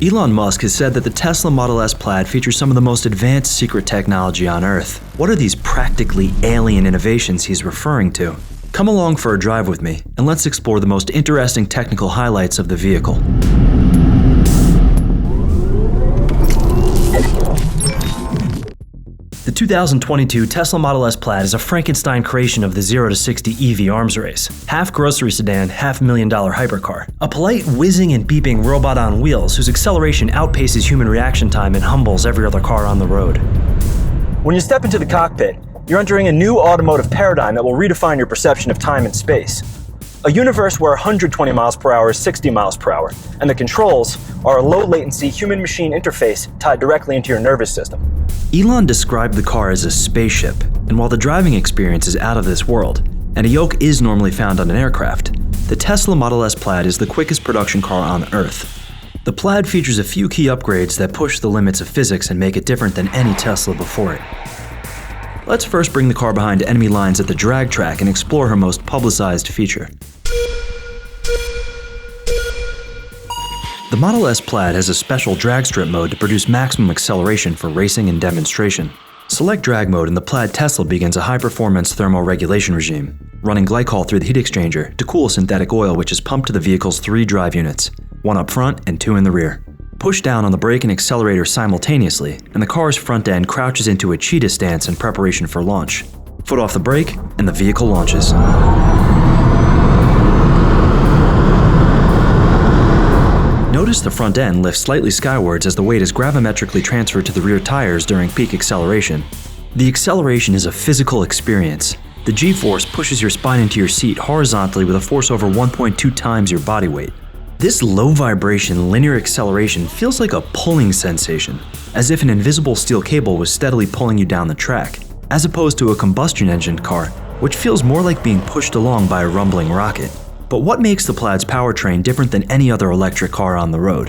Elon Musk has said that the Tesla Model S Plaid features some of the most advanced secret technology on Earth. What are these practically alien innovations he's referring to? Come along for a drive with me, and let's explore the most interesting technical highlights of the vehicle. The 2022 Tesla Model S Plaid is a Frankenstein creation of the 0 to 60 EV arms race. Half grocery sedan, $500,000 hypercar. A polite whizzing and beeping robot on wheels whose acceleration outpaces human reaction time and humbles every other car on the road. When you step into the cockpit, you're entering a new automotive paradigm that will redefine your perception of time and space. A universe where 120 miles per hour is 60 miles per hour, and the controls are a low-latency human-machine interface tied directly into your nervous system. Elon described the car as a spaceship, and while the driving experience is out of this world, and a yoke is normally found on an aircraft, the Tesla Model S Plaid is the quickest production car on Earth. The Plaid features a few key upgrades that push the limits of physics and make it different than any Tesla before it. Let's first bring the car behind enemy lines at the drag track and explore her most publicized feature. The Model S Plaid has a special drag strip mode to produce maximum acceleration for racing and demonstration. Select drag mode and the Plaid Tesla begins a high-performance thermal-regulation regime, running glycol through the heat exchanger to cool synthetic oil which is pumped to the vehicle's 3 drive units, 1 up front and 2 in the rear. Push down on the brake and accelerator simultaneously, and the car's front end crouches into a cheetah stance in preparation for launch. Foot off the brake, and the vehicle launches. Notice the front end lifts slightly skywards as the weight is gravimetrically transferred to the rear tires during peak acceleration. The acceleration is a physical experience. The G-force pushes your spine into your seat horizontally with a force over 1.2 times your body weight. This low-vibration, linear acceleration feels like a pulling sensation, as if an invisible steel cable was steadily pulling you down the track, as opposed to a combustion-engined car, which feels more like being pushed along by a rumbling rocket. But what makes the Plaid's powertrain different than any other electric car on the road?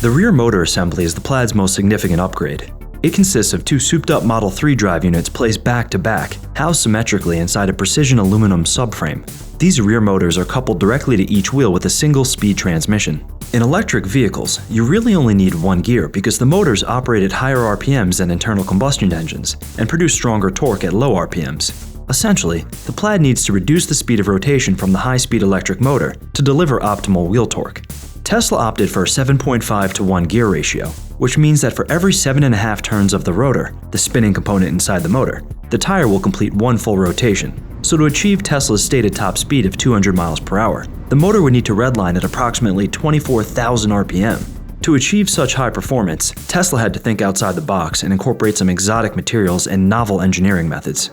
The rear motor assembly is the Plaid's most significant upgrade. It consists of 2 souped-up Model 3 drive units placed back-to-back, housed symmetrically inside a precision aluminum subframe. These rear motors are coupled directly to each wheel with a single-speed transmission. In electric vehicles, you really only need 1 gear because the motors operate at higher RPMs than internal combustion engines and produce stronger torque at low RPMs. Essentially, the Plaid needs to reduce the speed of rotation from the high-speed electric motor to deliver optimal wheel torque. Tesla opted for a 7.5 to 1 gear ratio, which means that for every 7.5 turns of the rotor, the spinning component inside the motor, the tire will complete 1 full rotation. So to achieve Tesla's stated top speed of 200 miles per hour, the motor would need to redline at approximately 24,000 RPM. To achieve such high performance, Tesla had to think outside the box and incorporate some exotic materials and novel engineering methods.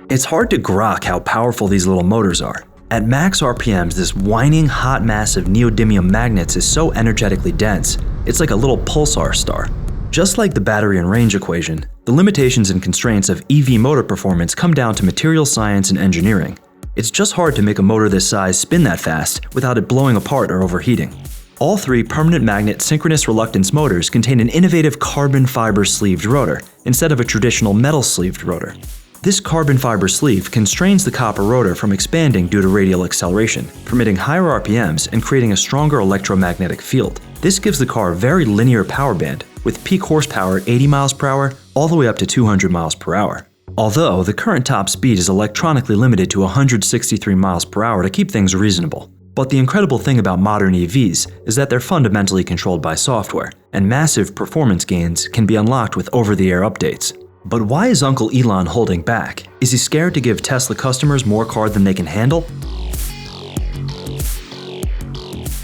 It's hard to grok how powerful these little motors are. At max RPMs, this whining hot mass of neodymium magnets is so energetically dense, it's like a little pulsar star. Just like the battery and range equation, the limitations and constraints of EV motor performance come down to material science and engineering. It's just hard to make a motor this size spin that fast without it blowing apart or overheating. All 3 permanent magnet synchronous reluctance motors contain an innovative carbon fiber sleeved rotor instead of a traditional metal sleeved rotor. This carbon fiber sleeve constrains the copper rotor from expanding due to radial acceleration, permitting higher RPMs and creating a stronger electromagnetic field. This gives the car a very linear power band, with peak horsepower at 80 miles per hour all the way up to 200 miles per hour. Although the current top speed is electronically limited to 163 miles per hour to keep things reasonable. But the incredible thing about modern EVs is that they're fundamentally controlled by software, and massive performance gains can be unlocked with over-the-air updates. But why is Uncle Elon holding back? Is he scared to give Tesla customers more car than they can handle?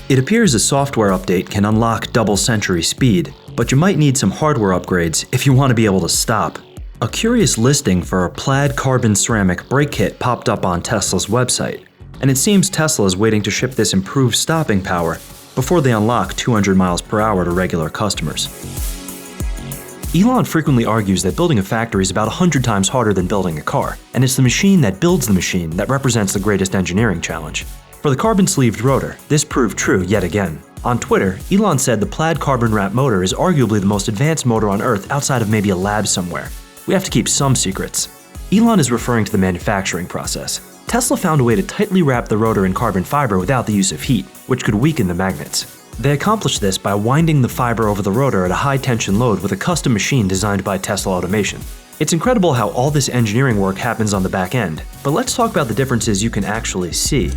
It appears a software update can unlock double-century speed, but you might need some hardware upgrades if you want to be able to stop. A curious listing for a Plaid carbon ceramic brake kit popped up on Tesla's website, and it seems Tesla is waiting to ship this improved stopping power before they unlock 200 miles per hour to regular customers. Elon frequently argues that building a factory is about 100 times harder than building a car, and it's the machine that builds the machine that represents the greatest engineering challenge. For the carbon-sleeved rotor, this proved true yet again. On Twitter, Elon said the Plaid carbon wrap motor is arguably the most advanced motor on Earth outside of maybe a lab somewhere. We have to keep some secrets. Elon is referring to the manufacturing process. Tesla found a way to tightly wrap the rotor in carbon fiber without the use of heat, which could weaken the magnets. They accomplished this by winding the fiber over the rotor at a high-tension load with a custom machine designed by Tesla Automation. It's incredible how all this engineering work happens on the back end, but let's talk about the differences you can actually see.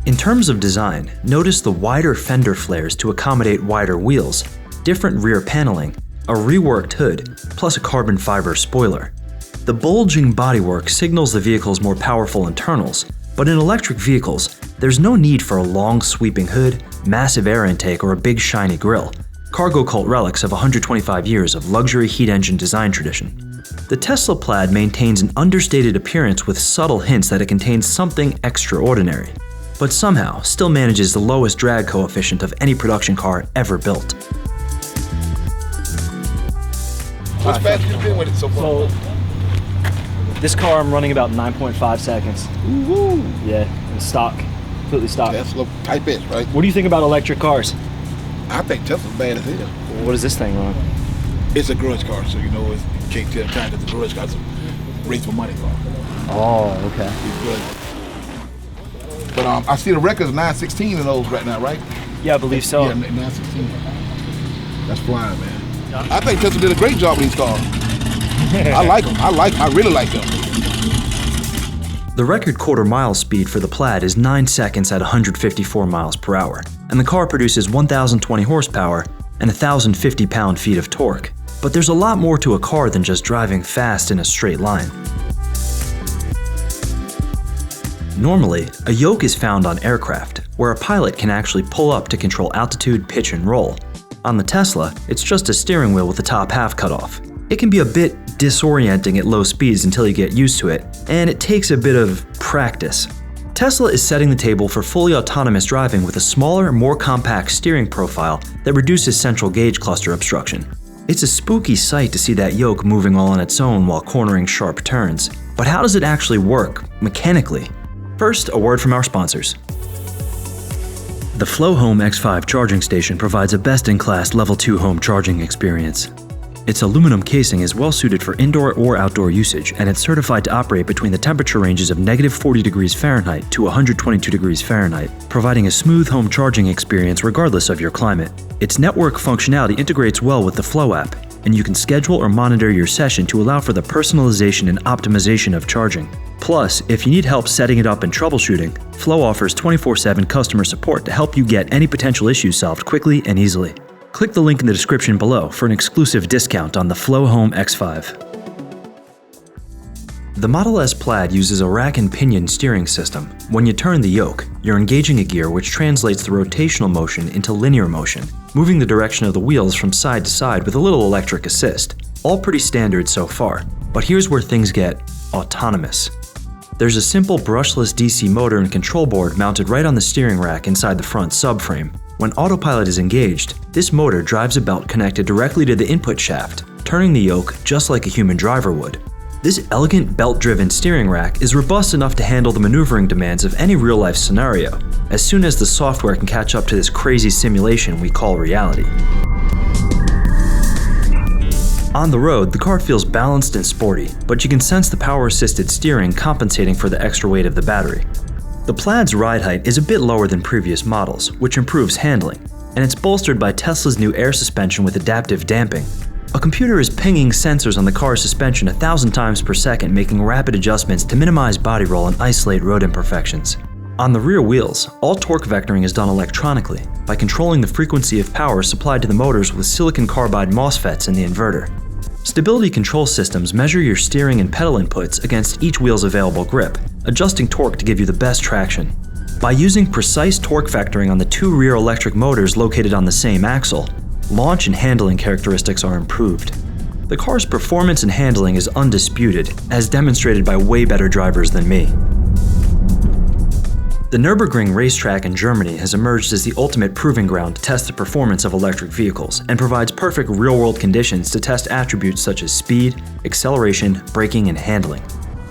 In terms of design, notice the wider fender flares to accommodate wider wheels, different rear paneling, a reworked hood, plus a carbon fiber spoiler. The bulging bodywork signals the vehicle's more powerful internals, but in electric vehicles, there's no need for a long sweeping hood, massive air intake, or a big shiny grille. Cargo cult relics of 125 years of luxury heat engine design tradition. The Tesla Plaid maintains an understated appearance with subtle hints that it contains something extraordinary, but somehow still manages the lowest drag coefficient of any production car ever built. What's fast you been with it so far? This car I'm running about 9.5 seconds. Woo-hoo. Yeah, and stock, completely stock. Tesla Type S, right? What do you think about electric cars? I think Tesla's bad as hell. What is this thing on? It's a garage car, so you know you can't tell time that the garage car's a race for money car. Oh, okay. It's good. But I see the record's 916 in those right now, right? Yeah, I believe so. Yeah, 916. That's flying, man. I think Tesla did a great job with these cars. I like them. I really like them. The record quarter-mile speed for the Plaid is 9 seconds at 154 miles per hour, and the car produces 1,020 horsepower and 1,050 pound-feet of torque. But there's a lot more to a car than just driving fast in a straight line. Normally, a yoke is found on aircraft, where a pilot can actually pull up to control altitude, pitch, and roll. On the Tesla, it's just a steering wheel with the top half cut off. It can be a bit disorienting at low speeds until you get used to it, and it takes a bit of practice. Tesla is setting the table for fully autonomous driving with a smaller, more compact steering profile that reduces central gauge cluster obstruction. It's a spooky sight to see that yoke moving all on its own while cornering sharp turns. But how does it actually work, mechanically? First, a word from our sponsors. The Flow Home X5 charging station provides a best-in-class Level 2 home charging experience. Its aluminum casing is well suited for indoor or outdoor usage, and it's certified to operate between the temperature ranges of -40 degrees Fahrenheit to 122 degrees Fahrenheit, providing a smooth home charging experience regardless of your climate. Its network functionality integrates well with the Flow app, and you can schedule or monitor your session to allow for the personalization and optimization of charging. Plus, if you need help setting it up and troubleshooting, Flow offers 24/7 customer support to help you get any potential issues solved quickly and easily. Click the link in the description below for an exclusive discount on the Flow Home X5. The Model S Plaid uses a rack and pinion steering system. When you turn the yoke, you're engaging a gear which translates the rotational motion into linear motion, moving the direction of the wheels from side to side with a little electric assist. All pretty standard so far, but here's where things get autonomous. There's a simple brushless DC motor and control board mounted right on the steering rack inside the front subframe. When autopilot is engaged, this motor drives a belt connected directly to the input shaft, turning the yoke just like a human driver would. This elegant belt-driven steering rack is robust enough to handle the maneuvering demands of any real-life scenario, as soon as the software can catch up to this crazy simulation we call reality. On the road, the car feels balanced and sporty, but you can sense the power-assisted steering compensating for the extra weight of the battery. The Plaid's ride height is a bit lower than previous models, which improves handling, and it's bolstered by Tesla's new air suspension with adaptive damping. A computer is pinging sensors on the car's suspension 1,000 times per second, making rapid adjustments to minimize body roll and isolate road imperfections. On the rear wheels, all torque vectoring is done electronically by controlling the frequency of power supplied to the motors with silicon carbide MOSFETs in the inverter. Stability control systems measure your steering and pedal inputs against each wheel's available grip, adjusting torque to give you the best traction. By using precise torque vectoring on the two rear electric motors located on the same axle, launch and handling characteristics are improved. The car's performance and handling is undisputed, as demonstrated by way better drivers than me. The Nürburgring racetrack in Germany has emerged as the ultimate proving ground to test the performance of electric vehicles and provides perfect real-world conditions to test attributes such as speed, acceleration, braking, and handling.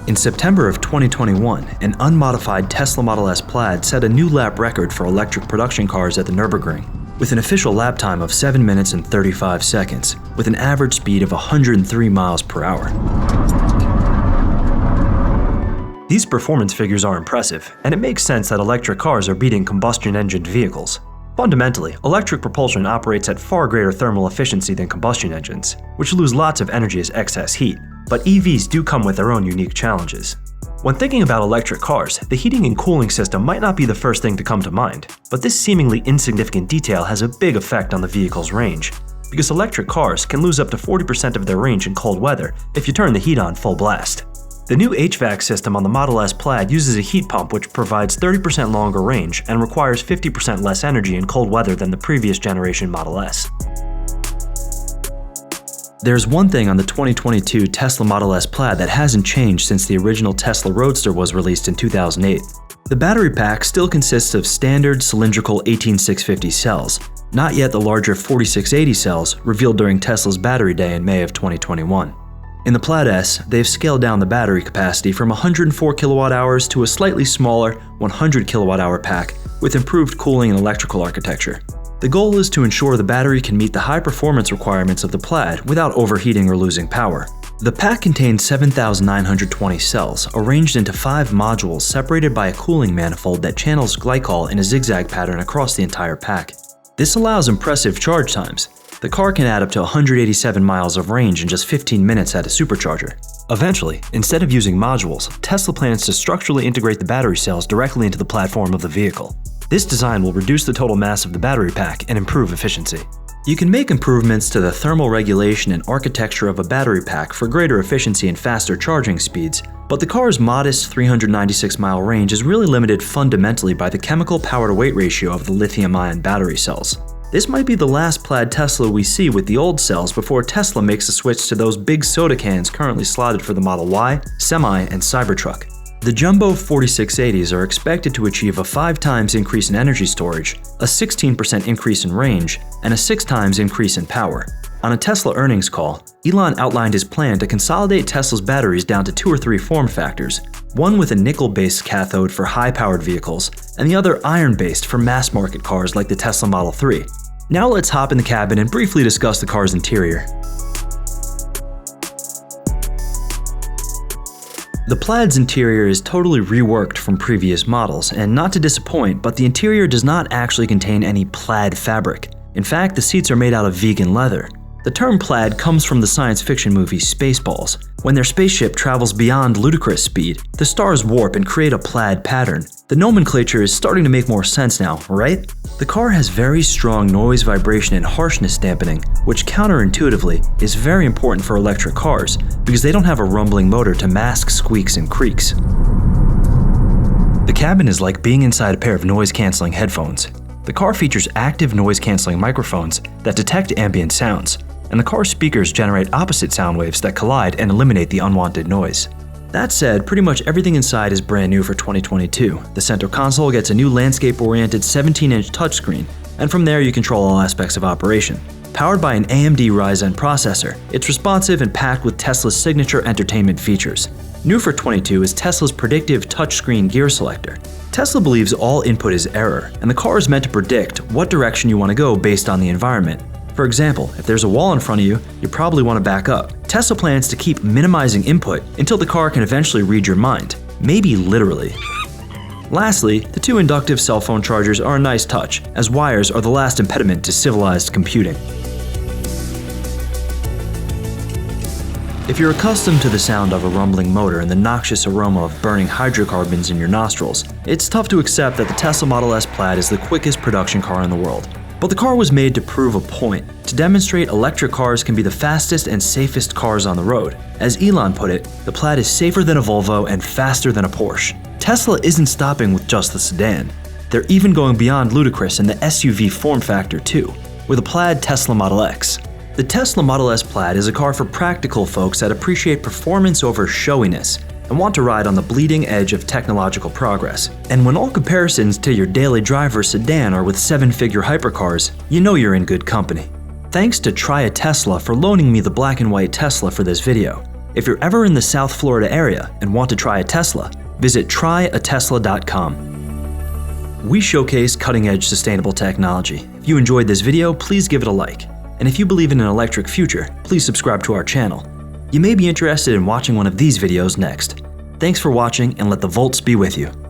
In September of 2021, an unmodified Tesla Model S Plaid set a new lap record for electric production cars at the Nürburgring, with an official lap time of 7 minutes and 35 seconds, with an average speed of 103 miles per hour. These performance figures are impressive, and it makes sense that electric cars are beating combustion-engined vehicles. Fundamentally, electric propulsion operates at far greater thermal efficiency than combustion engines, which lose lots of energy as excess heat, but EVs do come with their own unique challenges. When thinking about electric cars, the heating and cooling system might not be the first thing to come to mind, but this seemingly insignificant detail has a big effect on the vehicle's range, because electric cars can lose up to 40% of their range in cold weather if you turn the heat on full blast. The new HVAC system on the Model S Plaid uses a heat pump which provides 30% longer range and requires 50% less energy in cold weather than the previous generation Model S. There's one thing on the 2022 Tesla Model S Plaid that hasn't changed since the original Tesla Roadster was released in 2008. The battery pack still consists of standard cylindrical 18650 cells, not yet the larger 4680 cells revealed during Tesla's Battery Day in May of 2021. In the Plaid S, they've scaled down the battery capacity from 104 kWh to a slightly smaller 100 kWh pack with improved cooling and electrical architecture. The goal is to ensure the battery can meet the high performance requirements of the Plaid without overheating or losing power. The pack contains 7,920 cells, arranged into 5 modules separated by a cooling manifold that channels glycol in a zigzag pattern across the entire pack. This allows impressive charge times. The car can add up to 187 miles of range in just 15 minutes at a supercharger. Eventually, instead of using modules, Tesla plans to structurally integrate the battery cells directly into the platform of the vehicle. This design will reduce the total mass of the battery pack and improve efficiency. You can make improvements to the thermal regulation and architecture of a battery pack for greater efficiency and faster charging speeds, but the car's modest 396-mile range is really limited fundamentally by the chemical power-to-weight ratio of the lithium-ion battery cells. This might be the last Plaid Tesla we see with the old cells before Tesla makes a switch to those big soda cans currently slotted for the Model Y, Semi, and Cybertruck. The jumbo 4680s are expected to achieve a 5 times increase in energy storage, a 16% increase in range, and a 6 times increase in power. On a Tesla earnings call, Elon outlined his plan to consolidate Tesla's batteries down to 2 or 3 form factors, one with a nickel-based cathode for high-powered vehicles, and the other iron-based for mass-market cars like the Tesla Model 3. Now let's hop in the cabin and briefly discuss the car's interior. The Plaid's interior is totally reworked from previous models, and not to disappoint, but the interior does not actually contain any plaid fabric. In fact, the seats are made out of vegan leather. The term plaid comes from the science fiction movie Spaceballs. When their spaceship travels beyond ludicrous speed, the stars warp and create a plaid pattern. The nomenclature is starting to make more sense now, right? The car has very strong noise, vibration, and harshness dampening, which counterintuitively is very important for electric cars because they don't have a rumbling motor to mask squeaks and creaks. The cabin is like being inside a pair of noise-canceling headphones. The car features active noise-canceling microphones that detect ambient sounds, and the car's speakers generate opposite sound waves that collide and eliminate the unwanted noise. That said, pretty much everything inside is brand new for 2022. The center console gets a new landscape-oriented 17-inch touchscreen, and from there you control all aspects of operation. Powered by an AMD Ryzen processor, it's responsive and packed with Tesla's signature entertainment features. New for 22 is Tesla's predictive touchscreen gear selector. Tesla believes all input is error, and the car is meant to predict what direction you want to go based on the environment. For example, if there's a wall in front of you, you probably want to back up. Tesla plans to keep minimizing input until the car can eventually read your mind, maybe literally. Lastly, the 2 inductive cell phone chargers are a nice touch, as wires are the last impediment to civilized computing. If you're accustomed to the sound of a rumbling motor and the noxious aroma of burning hydrocarbons in your nostrils, it's tough to accept that the Tesla Model S Plaid is the quickest production car in the world. But the car was made to prove a point, to demonstrate electric cars can be the fastest and safest cars on the road. As Elon put it, the Plaid is safer than a Volvo and faster than a Porsche. Tesla isn't stopping with just the sedan. They're even going beyond ludicrous in the SUV form factor too, with a Plaid Tesla Model X. The Tesla Model S Plaid is a car for practical folks that appreciate performance over showiness and want to ride on the bleeding edge of technological progress. And when all comparisons to your daily driver sedan are with 7-figure hypercars, you know you're in good company. Thanks to Try a Tesla for loaning me the black and white Tesla for this video. If you're ever in the South Florida area and want to try a Tesla, visit tryatesla.com. We showcase cutting-edge sustainable technology. If you enjoyed this video, please give it a like. And if you believe in an electric future, please subscribe to our channel. You may be interested in watching one of these videos next. Thanks for watching, and let the volts be with you.